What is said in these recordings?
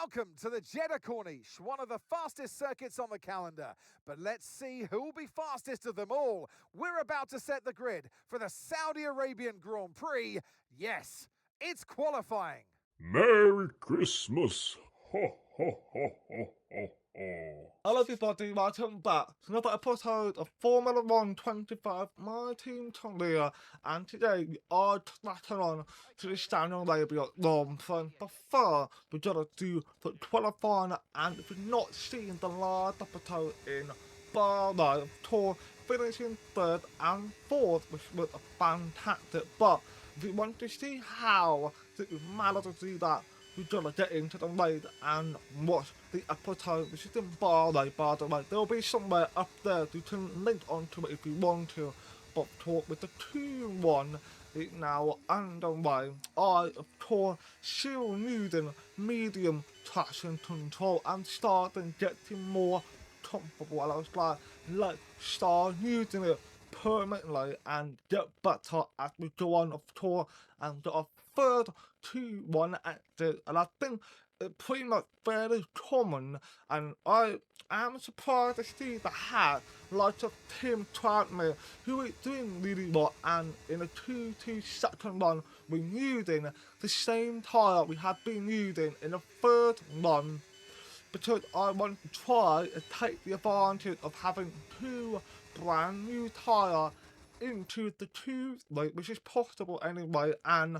Welcome to the Jeddah Corniche, one of the fastest circuits on the calendar. But let's see who will be fastest of them all. We're about to set the grid for the Saudi Arabian Grand Prix. Yes, it's qualifying. Merry Christmas! Ho, ho, ho, ho, ho, ho. Hello everybody, welcome back to another episode of Formula 1 25. My team Talia, and today we are tracking on to the Saudi Arabian Grand Prix. Before we're gonna do the qualifying, and if you've not seen the last episode in Bahrain Tour, finishing third and fourth, which was fantastic. But if you want to see how it managed to do that, we're gonna get into the raid and watch the episode, which is in Bahrain, by the way. There'll be somewhere up there you can link onto it if you want to. But talk with the 2-1 is now underway. I, of course, still using medium traction control and starting getting more comfortable. And I was like, let's start using it permanently and get better as we go on, of course, and get a third 2-1 exit. And I think it's pretty much fairly common, and I am surprised to see the hat like of Tim Troutman, who is doing really well, and in a 2-2 second run we're using the same tyre we have been using in the third run, because I want to try and take the advantage of having two brand new tyres into the 2 lane, which is possible anyway, and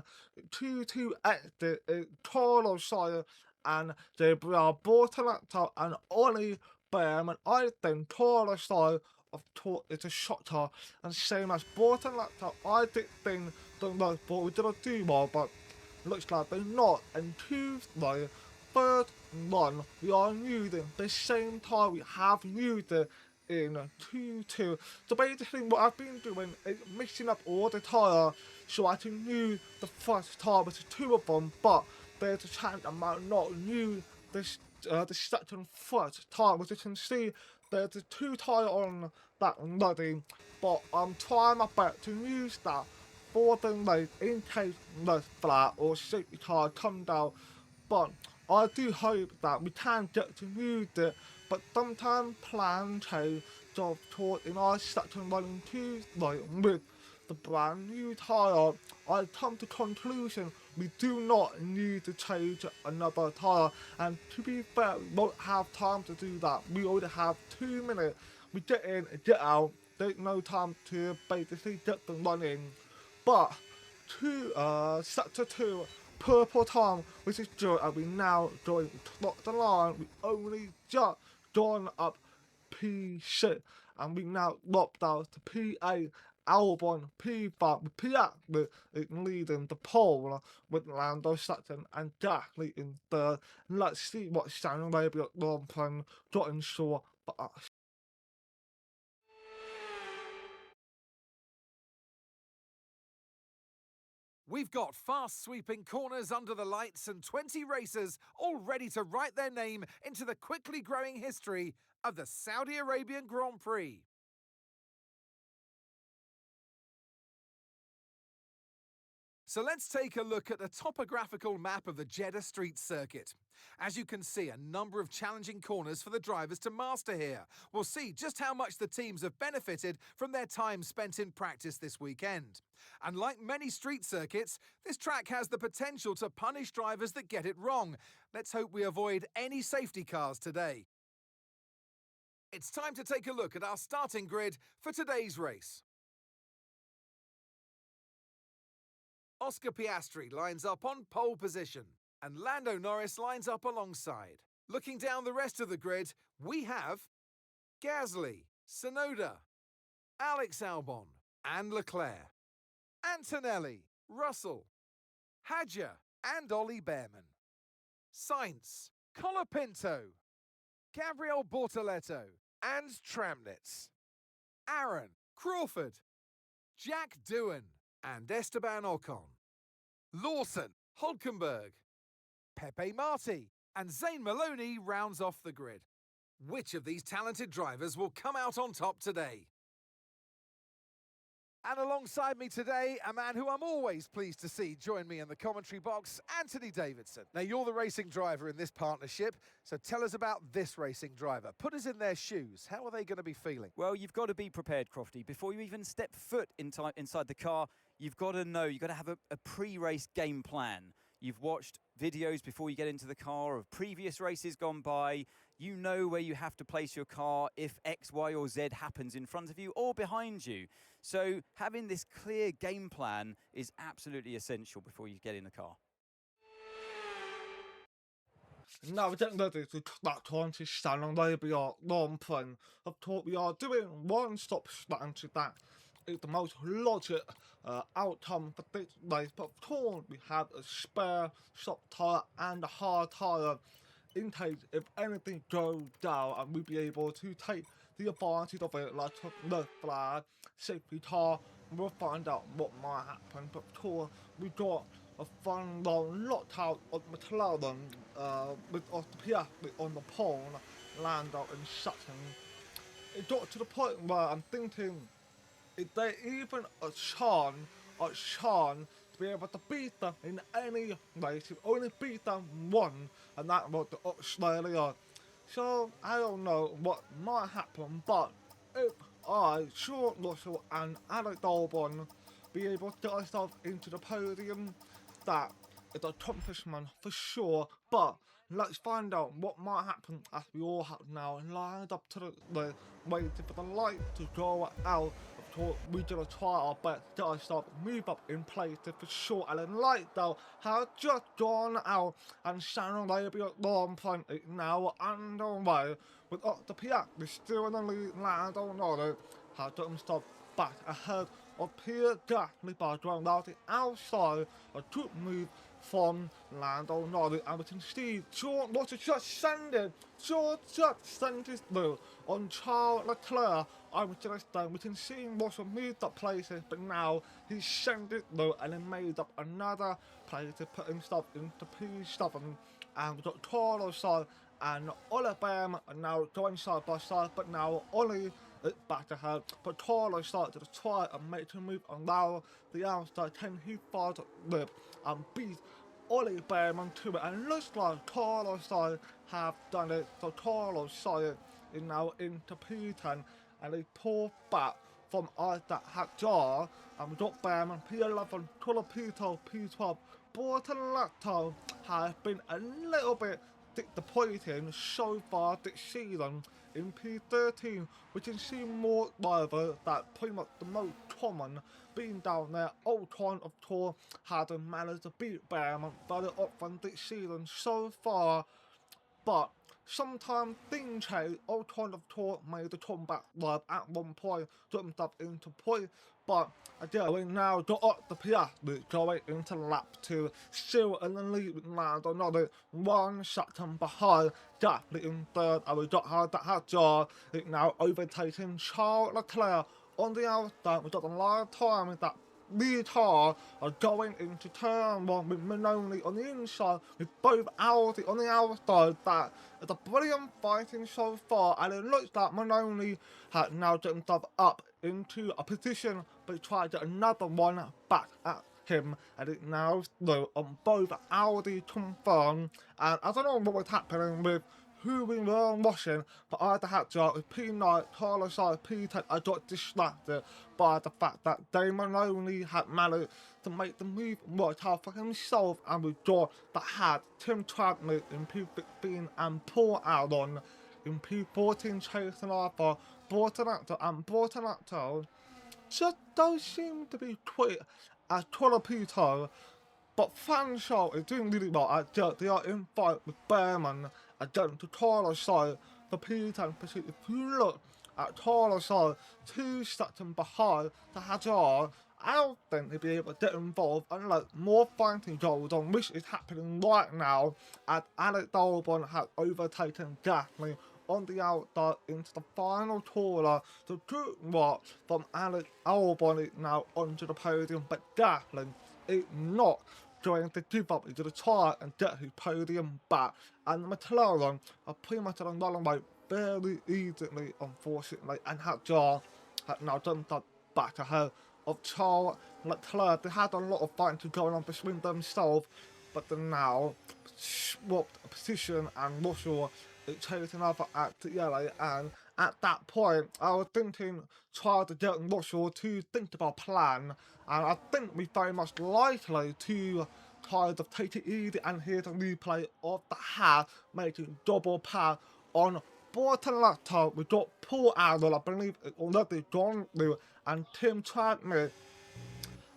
2-2 exit is Carlos Sire and Gabriel Bortoletto and Ollie Behrman. I think Carlos Sire of course is a shotter, and same as Bortoletto, I did think that those boys did do well, but looks like they're not. And Tuesday, third run, we are using the same tyre we have used it in 2-2. So basically what I've been doing is mixing up all the tyre so I can use the first tyre, which is 2 of them, but there's a chance I might not use this the second first tyre, which you can see there's a 2 tyre on that ready, but I'm trying my best to use that for the race in case the flat or safety car come down. But I do hope that we can get to use it, but sometimes plans change. So toward in our second running Tuesday with the brand new tyre, I come to conclusion we do not need to change another tyre, and to be fair, we won't have time to do that. We already have 2 minutes. We get in and get out. There's no time to basically get them running. But sector 2 purple time, which is good, and we now going to clock the line. We only just gone up P6, and we now dropped out to P8. Albon P5 with Piat leading the pole with Lando second and Gasly in third. Let's see what Saudi Arabia Grand Prix got in store for us. We've got fast sweeping corners under the lights and 20 racers all ready to write their name into the quickly growing history of the Saudi Arabian Grand Prix. So let's take a look at the topographical map of the Jeddah Street Circuit. As you can see, a number of challenging corners for the drivers to master here. We'll see just how much the teams have benefited from their time spent in practice this weekend. And like many street circuits, this track has the potential to punish drivers that get it wrong. Let's hope we avoid any safety cars today. It's time to take a look at our starting grid for today's race. Oscar Piastri lines up on pole position, and Lando Norris lines up alongside. Looking down the rest of the grid, we have Gasly, Tsunoda, Alex Albon, and Leclerc, Antonelli, Russell, Hadjar, and Ollie Behrman, Sainz, Colapinto, Gabriel Bortoletto, and Tramnitz, Aaron, Crawford, Jack Doohan, and Esteban Ocon, Lawson, Hulkenberg, Pepe Marti, and Zayn Maloney rounds off the grid. Which of these talented drivers will come out on top today? And alongside me today, a man who I'm always pleased to see join me in the commentary box, Anthony Davidson. Now, you're the racing driver in this partnership, so tell us about this racing driver. Put us in their shoes. How are they going to be feeling? Well, you've got to be prepared, Crofty. Before you even step foot inside the car, you've got to know, you've got to have a pre-race game plan. You've watched videos before you get into the car of previous races gone by. You know where you have to place your car if X, Y, or Z happens in front of you or behind you. So having this clear game plan is absolutely essential before you get in the car. Now we're getting ready to back on to Saudi Arabian Grand Prix. Of course, we are doing one-stop starting to that. It's the most logic outcome for this race, but of course we have a spare soft tyre and a hard tyre in case if anything goes down, and we'll be able to take the advantage of it, like the flag, safety car. We'll find out what might happen, but of course we got a fun long lockout of McLaren with Piastri on the pole, Lando and Sutton. It got to the point where I'm thinking, is there even a chance to be able to beat them in any race? You've only beat them one, and that was the Australia. So I don't know what might happen, but if I, Sean Russell and Alex Albon be able to get ourselves into the podium, that is an accomplishment for sure. But let's find out what might happen as we all have now lined up to the waiting for the light to go out. Of course, we're gonna try our best to get ourselves move up in place for sure. And then light though has just gone out, and Saudi Arabian Grand Prix is now underway with the Piastri still in the lead. Lando Norris has got himself back ahead of Pierre Gasly by going out the outside. A good move from Lando Norris, and we can see George Russell just sending through on Charles Leclerc. I was just we can see Russell moved up places, but now he's sending through and then made up another place to put himself into P7. And we've got Carlos side and Oliver are now going side by side, but now Ollie is back ahead. But Carlos started to try and make a move around the outside. Can he find the and beat Ollie Behrman to it? And looks like Carlos side have done it. So Carlos side is now into P10, and they pull back from that Hajar, and we got Behrman P11, Colapito P12. Bortoletto has been a little bit disappointing so far this season. In P13, we can see more drivers that pretty much the most common being down there. Ocon, of course, hasn't managed to beat Behrman very often this season so far, but sometimes things change. Ocon, of course, made a comeback live at one point, got himself into point, but again, we now got up the Piastri going into lap 2, still in the lead with Lando Norris, 1 second behind Gasly in third, and we got Hajar is now overtaking Charles Leclerc on the outside. We got a lot of time with that lead car going into turn 1 with Manoni on the inside, with both Audi on the outside. That is a brilliant fighting so far, and it looks like Manoni has now got himself up into a position, but he tried to get another one back at him, and it now slow on both Audi confirmed. And I don't know what was happening with who we were watching, but I had to have to with P9, Carlos side, P10. I got distracted by the fact that Damon only had managed to make the move work out for himself, and we got that had Tim Travis in P15 and Paul Albon in P14 chasing after Bortoletto, and Bortoletto just don't seem to be quite as Colapito. But Fanshaw is doing really well. They are in fight with Behrman against the Carlos side, the P10 pursuit. If you look at Carlos side, 2 seconds behind the Hajar, I don't think they'll be able to get involved unless more fighting goes on, which is happening right now, as Alex Albon has overtaken Gasly on the outside into the final corner. The good work from Alex Albon is now onto the podium, but Gasly is not going to give up. He's going to try and get his podium back, and the McLaren are pretty much on the runway very easily, unfortunately, and Hajar has now done that back ahead of Charles Leclerc. They had a lot of fighting going on between themselves, but then now swapped position and Russell is chasing over at the yellow, and at that point I was thinking try to get Russell to think about a plan, and I think we very much likely to try to take it easy, and here's a replay of the half making double pass on Bortoletto. We got Paul Adler, I believe it's already gone through, and Tim Chadney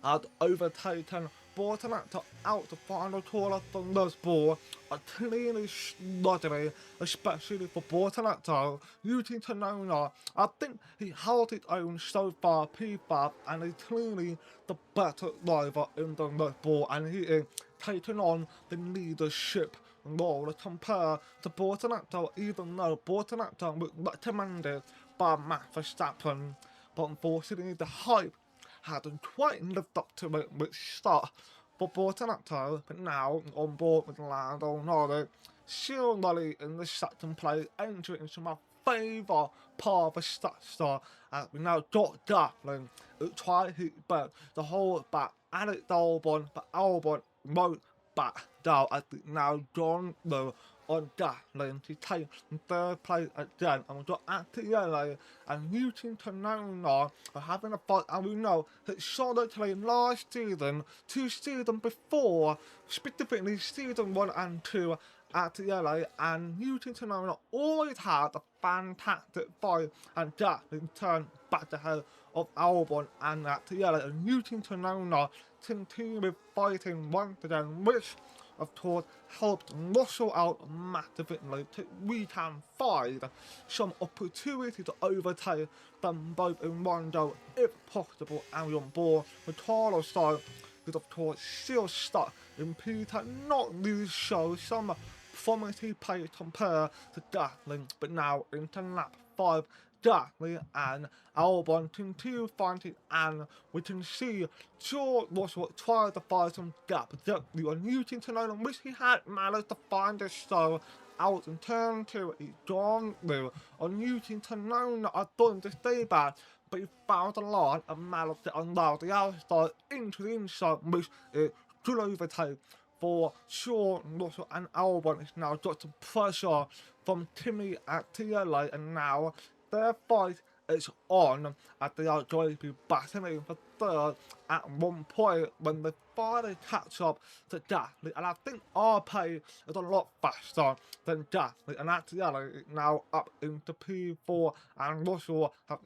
had overtaken Bortoletto out the final corner from this ball. A clearly sludgery, especially for Bortoletto. Using Tonona, I think he held his own so far, P5, and he's clearly the better driver in the Red Bull, and he is taking on the leadership role compared to Bortoletto, even though Bortoletto was recommended by Max Verstappen. But unfortunately, the hype hadn't quite lived up to it, which start for Bortoletto, but now on board with Lando Norris, still Lolly in the second place, entering into my favourite part of the star, as we now got Gatling, who tried to hit back the whole back at it Albon, but Albon won't back down as it's now gone though on Gatling to take third place again, and we've got Attiele and Newton Tonona are having a fight, and we know that solidly last season, 2 seasons before, specifically season 1 and 2, Attiele and Newton Tonona always had a fantastic fight, and Gatling turned back ahead of Albon and Attiele, and Newton Tonona continued fighting once again, which of course helped Russell out massively. We can find some opportunity to overtake them both in one go if possible, and we're on board with Carlos side, is of course still stuck in P10, not really show some promising pace compared to Gatling, but now into lap 5. Gatling and Albon continue fighting, and we can see George Russell try to find some gap directly on Newton Tonona, which he had managed to find a show out in turn 2. He's gone through on Newton Tonona. I thought him to stay back, but he found a line and managed to allow the outside into the inside, which is good overtake for Sean Russell, and Albon is now got some pressure from Timmy at TLA, and now their fight is on as they are going to be battling for third at one point when they finally catch up to Gatling, and I think our pace is a lot faster than Gatling, and actually is now up into P4, and Russell have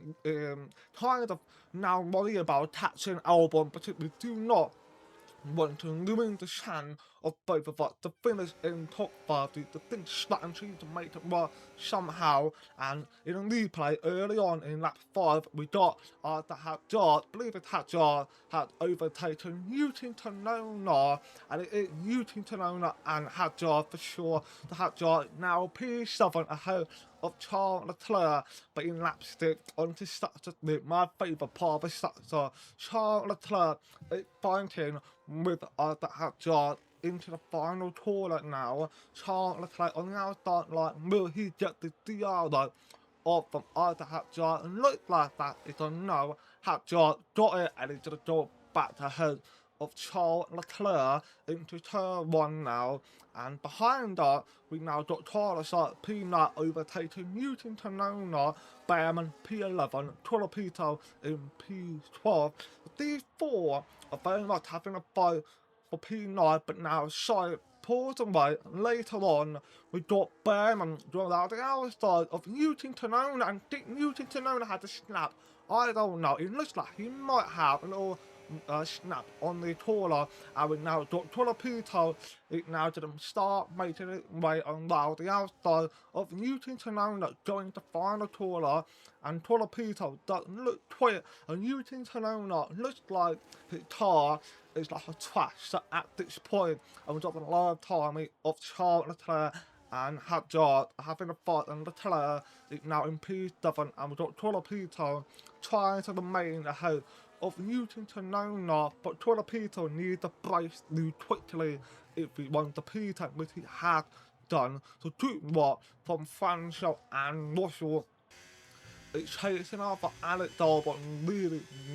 kind of now worry about catching Albon, but we do not want to ruin the chance of both of us to finish in top 30, the thing strategy to make it work somehow. And in a replay early on in lap 5, we got the Hadjar, believe it Hadjar had overtaken Newton Tonona, and it is Newton Tonona and Hadjar for sure. The Hadjar now P7 ahead of Charles Leclerc, but in lap 6 onto structure, my favourite part of the structure, Charles Leclerc is fighting with the Hadjar into the final corner now. Charles Leclerc on the outside line, will he get the DRS off from either Hadjar? And looks like that is a no. Hadjar got it, and he's going to go back ahead of Charles Leclerc into turn 1 now, and behind that we now got Carlos at P9 overtaking Newton Tonona, Behrman P11, Torapito in P12. These four are very much having a fight for P9, but now side pulls away. Later on we got Behrman going out the outside of Newton Tonona, and think Newton Tonona had a snap. I don't know, it looks like he might have a little snap on the corner, and we now got Torapito. It now didn't start making it way around the outside of Newton Tonona going to final corner, and Torapito doesn't look quick, and Newton Tonona looks like his car is like a trash at this point, and we got the live timing of Charles Leclerc and Hadjar having a fight, and Leclerc is now in P7, and we got Torapito trying to remain ahead of Newton Tonona, but Torapito needs to brace through quickly if he wants the P10, which he has done. So good work from Franco and Russell it's chasing after Alex Albon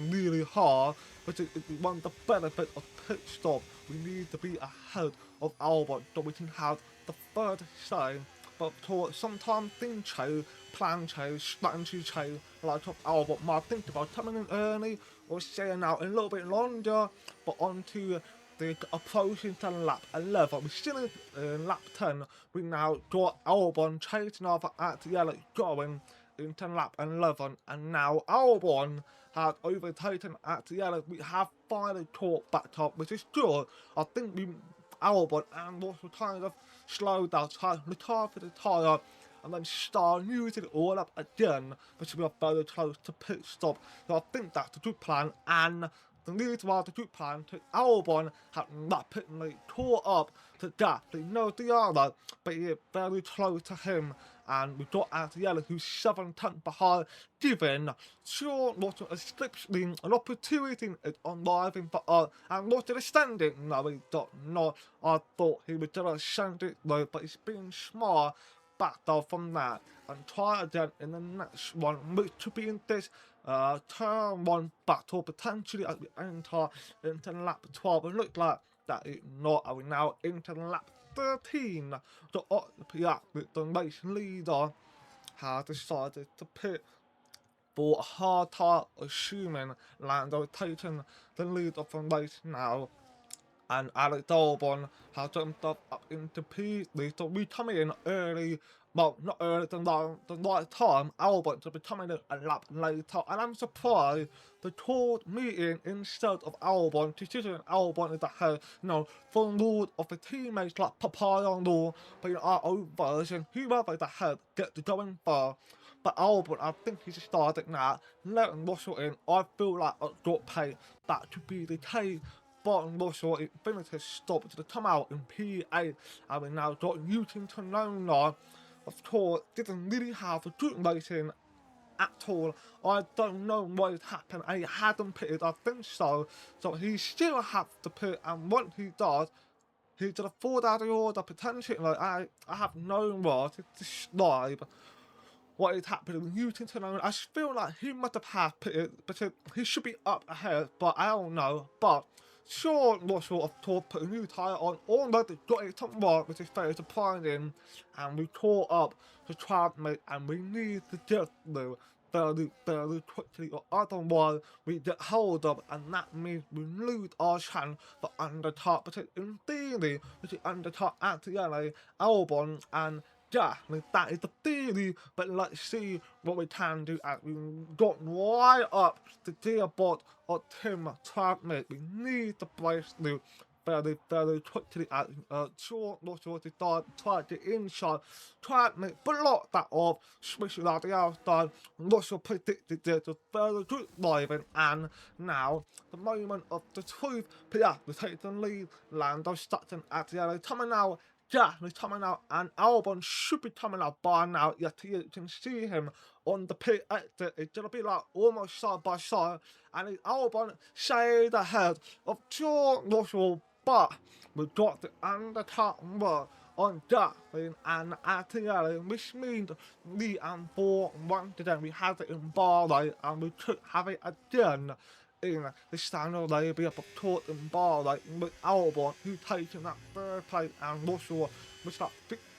really hard, but it one of the benefits of pit stop. We need to be ahead of Albon so we can have the third say. But sometimes things change, plan change, strategy change, like of Albon might think about coming in early or staying out a little bit longer, but onto the approaching to lap 11. We're still in lap 10. We now got Albon chasing after at the yellow going into lap 11, and now Albon has overtaken at the yellow. We have finally caught back up, which is good. I think Albon and Russell kind of slowed down, retired for the tyre, and then start using it all up again, which we are very close to pit stop. So I think that's the good plan, and the reason why the good plan to Albon had rapidly caught up to that. They know the other, but you're very close to him, and we got out the yellow who's 7 tenths behind, giving Sean Russell a slipstream, an opportunity on driving for us. And Russell is standing. No, he did not. I thought he would just send it though, but he's being smart. Backed off from that and try again in the next one, which to be in this turn 1 battle potentially as we enter into lap 12. It looked like that is not. Are we now into lap 13? The race leader has decided to pit for a hard tire, assuming Lando taking the lead of the race now. And Alex Albon has jumped up into P3, so we come in early, well, not early, the right time. Albon to be coming in a lap later, and I'm surprised they called me in instead of Albon, considering Albon is ahead, for the rule of the teammates like Papaya rule, but in our own version, whoever is ahead gets to go in first. But Albon, I think he's started now, letting Russell in. I feel like I got paid that to be the case. But Russell, it finished stop to come out in P8, and we now got Newton to Nona. Of course, didn't really have a good racing at all. I don't know what happened. He hadn't pitted, I think so. So he still has to pit, and once he does, he's gonna fall out of order potentially. I have no words to describe what is happening with Newton to Nona. I feel like he must have had pitted, because he should be up ahead, but I don't know. But Sean Russell, of course, put a new tyre on, already got it to work, which is very surprising, and we caught up to try and make, and we need to get through very quickly, or otherwise we get hold of, and that means we lose our chance for undercut, because in theory, we should undercut at the LA, Albon, and yeah, that is the theory, but let's see what we can do as we got right up to gearbox or Tim Tradmate. We need to brace through very quickly as short Russell to start, try to get inside, Tradmate block that off, switch it out the outside. Russell predicted this was very good driving, and now the moment of the truth. Pierre to take the lead, Lando Sutton at the LA coming out. Yeah, he's coming out, and Albon should be coming out by now. Yet you can see him on the pit exit. It's gonna be like almost side by side, and Albon stayed ahead of George Russell, but we got the undercut work on that and at the end, which means we and 4 once again we have it in Bahrain, and we could have it again in the Saudi Arabian Grand Prix in Bahrain with Albon, who taking that third place, and Russell was like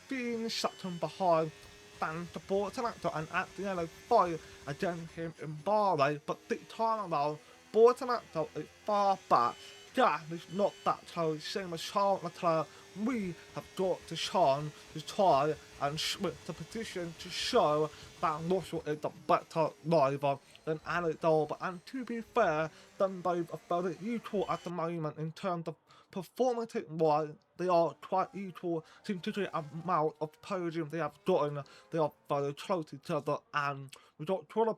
15 seconds behind thanks to Bortonato, and at the end of 5 against him in Bahrain, but this time around Bortonato is far back. That is not that close, same as Charles Leclerc. We have got to Sean to try and switch the position to show that Russell is the better driver than Alex Albon, and to be fair, them both are very equal at the moment in terms of performance-wise. They are quite equal considering the amount of podium they have gotten. They are very close to each other, and we got Quali,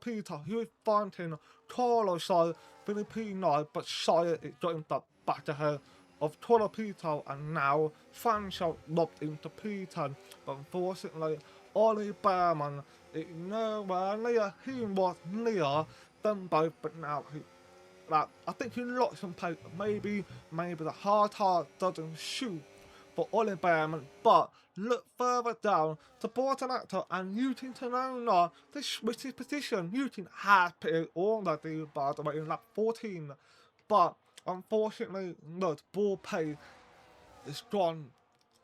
who is fighting Carlos side Filipino, but Shire is getting the back ahead of Quali, and now Franco locked into P10, but unfortunately Ollie Behrman is nowhere near. He was near them both, but now he, I think he lost some pace. Maybe the hard tire doesn't shoot for Ollie Behrman, but look further down to Bortolacco and Newton Tanona. They switched his position. Newton had pitted already, by the way, in lap 14, but unfortunately, no, the ball pay is gone.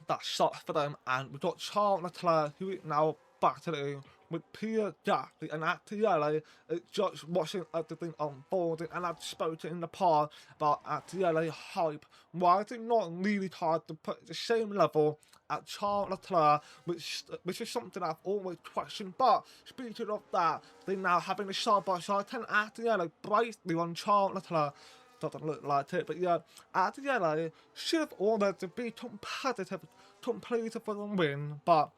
That shot for them, and we've got Charles Leclerc, who is now battling with Pierre Gasly, and actually it's just watching everything unfolding. And I've spoken in the past about actually hype. Why is it not really hard to put the same level at Charles Leclerc, which is something I've always questioned? But speaking of that, they're now having a side by side 10 actually brightly on Charles Leclerc. Doesn't look like it, but yeah, actually should have ordered to be competitive for the win, but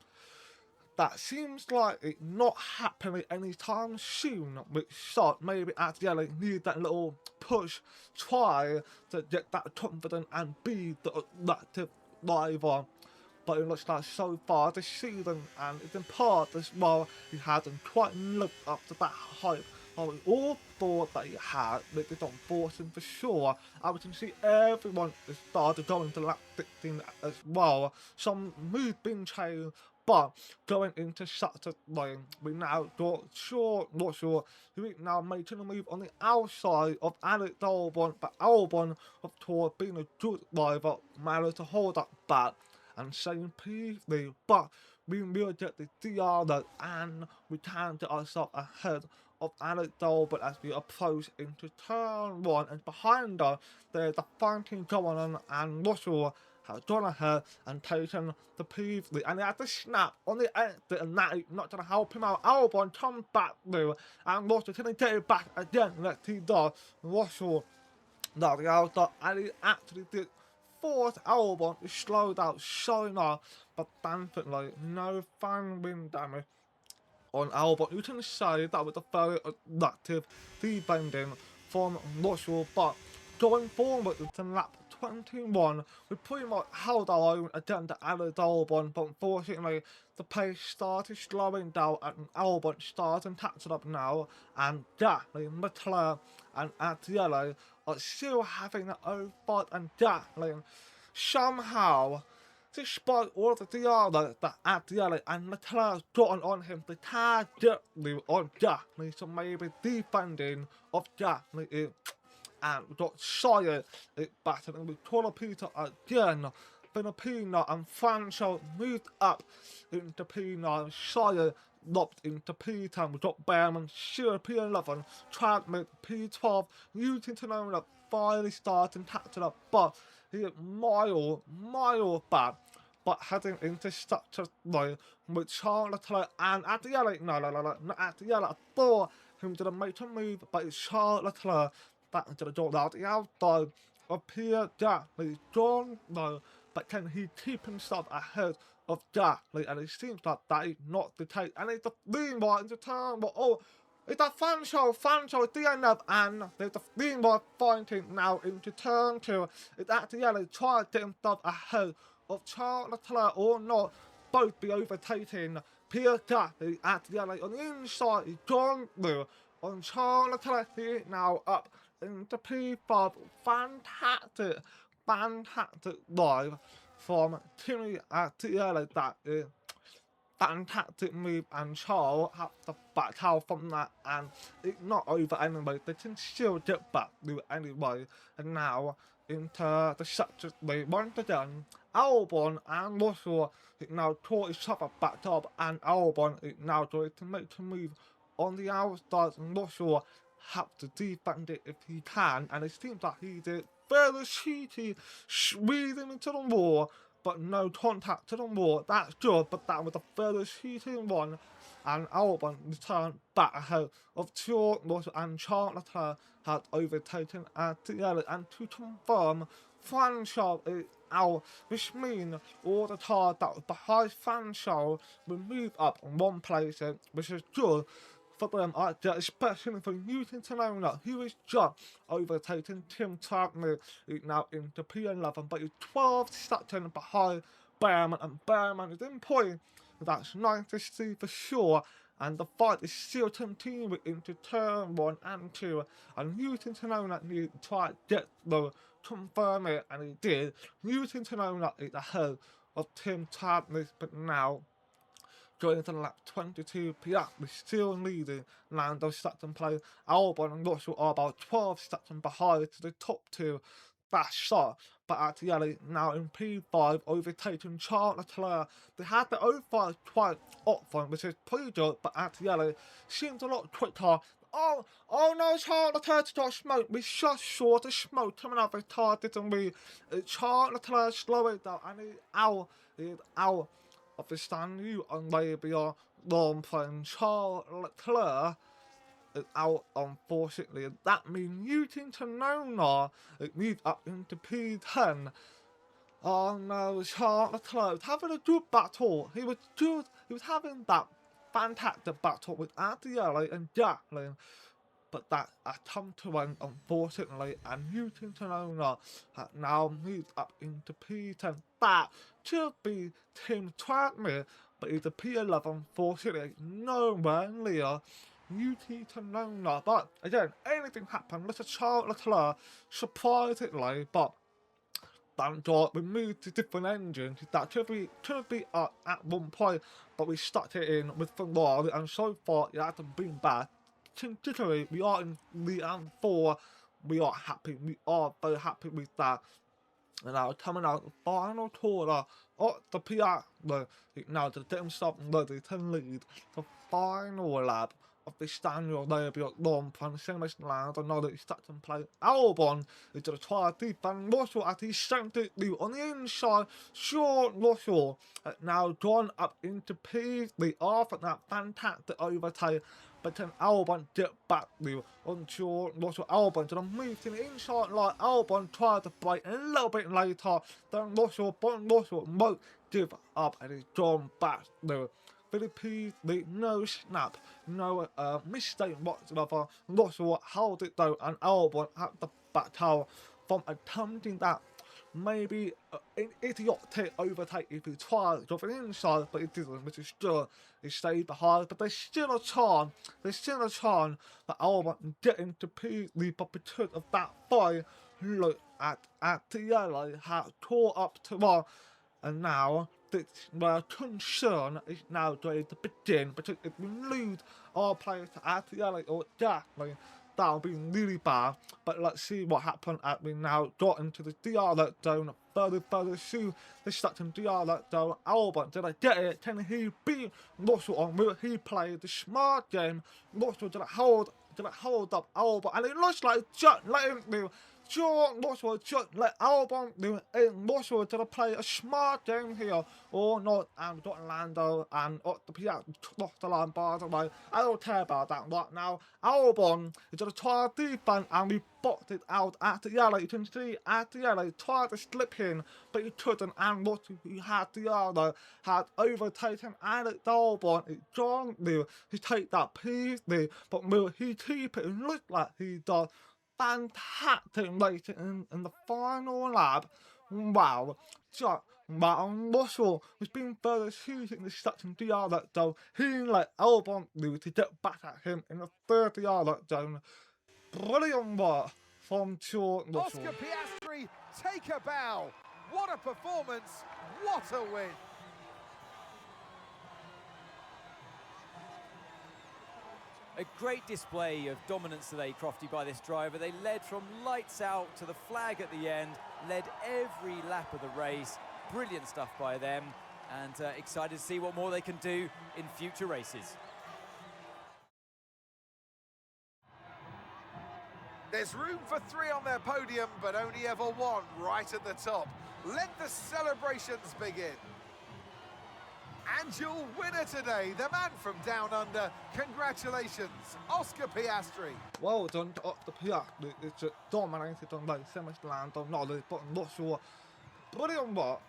that seems like it's not happening anytime soon, which sort maybe actually need that little push, try to get that confident and be the active driver. But it looks like so far this season, and it's in part as well, he hasn't quite lived up to that hype. Well, we all thought that he had, but it's unfortunate for sure. I can see everyone has started going to lap 16 as well. Some moves been changed, but going into such a lane, we now not sure, who is now making a move on the outside of Alex Albon, but Albon, of course, being a good driver, managed to hold that back and saying peacefully, but we will get the DR and we can get ourselves ahead of Alex Albon as we approach into turn 1, and behind us there's the fighting going on, and Russell has gone ahead and taken the P3, and he had to snap on the exit, and that is not going to help him out. Albon comes back through, and Russell can get it back again. Let's see, does Russell now the outside, and he actually did force Albon to slow down so enough, but thankfully no fan wind damage on Albon. You can say that was a very active defending from Russell, but going forward into lap 21, we pretty much held our own against Alex Albon, but unfortunately the pace started slowing down and Albon starting catching up now, and Gasly, McLaren and Adiele are still having their own fight, and Gasly somehow, despite all the drama that Adiele and McLaren gotten on him, they can't get on Gasly, so maybe defending of Gasly is, and we got Sire battling with Colapita again. Filipino and Franco moved up into P9, and Sire locked into P10. We got Behrman, Shearer P11, Transmit P12, Newton Tanona finally starting catching up, but he is mile back. But heading into such a line with Charles Leclerc and Adiele, not Adiele, I thought him to make a move, but it's Charles Leclerc that into the door out the outside of Pierre Gasly. John, no, but can he keep himself ahead of Gasly? And it seems like that is not the case. And it's a lean right into turn, but oh, it's a Franco at the end of, and there's a lean right fighting now into turn 2. It's actually trying to get himself ahead of Charles Leclerc or not, both be overtaking Pierre Gasly at the LA on the inside. He's gone through on Charles Leclerc. He is now up into P5. Fantastic live from Timmy at the LA. That is fantastic move, and Charles have to back out from that, and it's not over anyway. They can still get back to it anyway, and now into the sector once again. Albon and Russell is now caught each other back up, and Albon is now going to make a move on the outside, and Russell have to defend it if he can, and it seems like he did very cheeky, squeezing into the wall, but no contact to the wall. That's good, but that was a very cheeky one, and Albon returned back ahead of Russell, and Charles Leclerc had overtaken Adiele, and to confirm, Franco is out, which means all the cars that was behind Franco will move up in one place, which is good for them, especially for Newton Tanona, who is just overtaking Tim Trautman, is now into P11, but he's 12 seconds behind Behrman, and Behrman is in point. That's nice to see for sure, and the fight is still continuing into turn 1 and 2, and Newton Tanona needs to try to get the confirm it, and he did. Newton Tanola is ahead of Tim Tadness, but now going into lap 22, Piastri still leading Lando, Sutton play. Albon and Russell are about 12 Sutton behind to the top two. Fast shot, but actually now in P5 overtaking Charles Leclerc. They had the 05 quite often, which is pretty good, but actually seems a lot quicker. Oh no, Charles Leclerc got smoked. We just saw the smoke coming out of his car, didn't we? Charles Leclerc slowing down, and he's out of the stand. You and Arabia long playing Charles Leclerc is out, unfortunately. That means Newton Tanola moves up into P10. Oh no, Charles Leclerc was having a good battle. He was good. He was having that fantastic battle with Adriele and Jacqueline. But that has come to an, unfortunately, and Newton Tanola has now moved up into P10. That should be Tim Tradmere, but he's a P11, unfortunately, nowhere near Newton Tanola. But again, anything happened. Let's Charles Leclerc, surprisingly, but thank God we moved to different engines. That could be up at one point, but we stuck it in with Ferrari, and so far it hasn't been bad. Considering we are in the M4, we are happy. We are very happy with that. And now coming out the final corner of the Piastri, now to get himself ready to lead the final lap of the Saudi Arabian Grand Prix. Same as Lando, now that he's stuck in play. Albon is going to try to defend Russell as he sent it on the inside. Sure, Russell now gone up into P3 after that fantastic overtake. But then Albon get back there until Russell. Albon to the move to the inside line. Albon tried to break a little bit later. Then Russell won't give up, and he's gone back there. Philippe, no snap, no mistake whatsoever. Russell held it though, and Albon had the battle from attempting that maybe an idiotic overtake if he tried to go for the inside, but he didn't, which is good. He stayed behind, but there's still a chance that Albon can get into P3, but because of that fight, look at the yellow has caught up to one, and now the concern is now going to begin, because if we lose our players to Adriele or Jacqueline, that would be really bad. But let's see what happened as we now got into the DR zone. Further soon, they stuck in DR zone. Albon, did I get it? Can he beat Russell on? Will he play the smart game? Russell, did I hold up Albon? And it looks like just let him do. John Russell just let Albon do it. Russell to play a smart game here or not, and got Lando and the Piastri lost the line, by the way. I don't care about that right now. Albon is going to try to defend, and we boxed it out at the yellow. You can see at the yellow tried to slip in, but he couldn't, and Russell, who had the yellow, had overtaken Alex Albon. It's John Lewis to take that P3, but will he keep it? It looks like he does. Fantastic racing in the final lap. Wow. Russell was being further shooting the section DR zone. He let Albon lose to get back at him in the 30-yard zone. Brilliant work from George Russell. Oscar Piastri, take a bow. What a performance. What a win. A great display of dominance today, Crofty, by this driver. They led from lights out to the flag at the end, led every lap of the race. Brilliant stuff by them, and excited to see what more they can do in future races. There's room for 3 on their podium, but only ever 1 right at the top. Let the celebrations begin. And your winner today, the man from down under. Congratulations, Oscar Piastri. Well done to Oscar Piastri. It's dominated on race, same as Lando, Norris, but Russell. Brilliant work,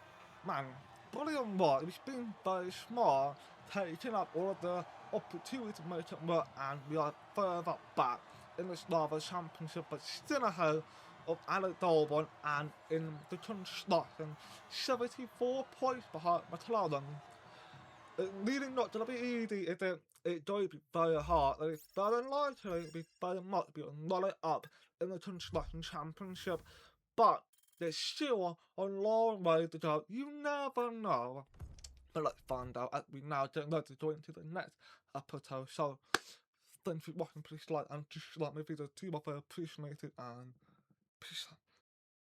man. Brilliant work. He's been very smart, taking up all of the opportunities to make it work, and we are further back in the Drivers' Championship, but still ahead of Alex Albon, and in the construction, 74 points behind McLaren. It's really not going to be easy, is it? It's going to be very hard. It's very likely to be very much be running up in the Construction Championship. but there's still a long way to go. You never know. But let's find out as we now get ready to go into the next episode. So, thanks for watching. Please like and dislike my video too much. I appreciate it, and peace out.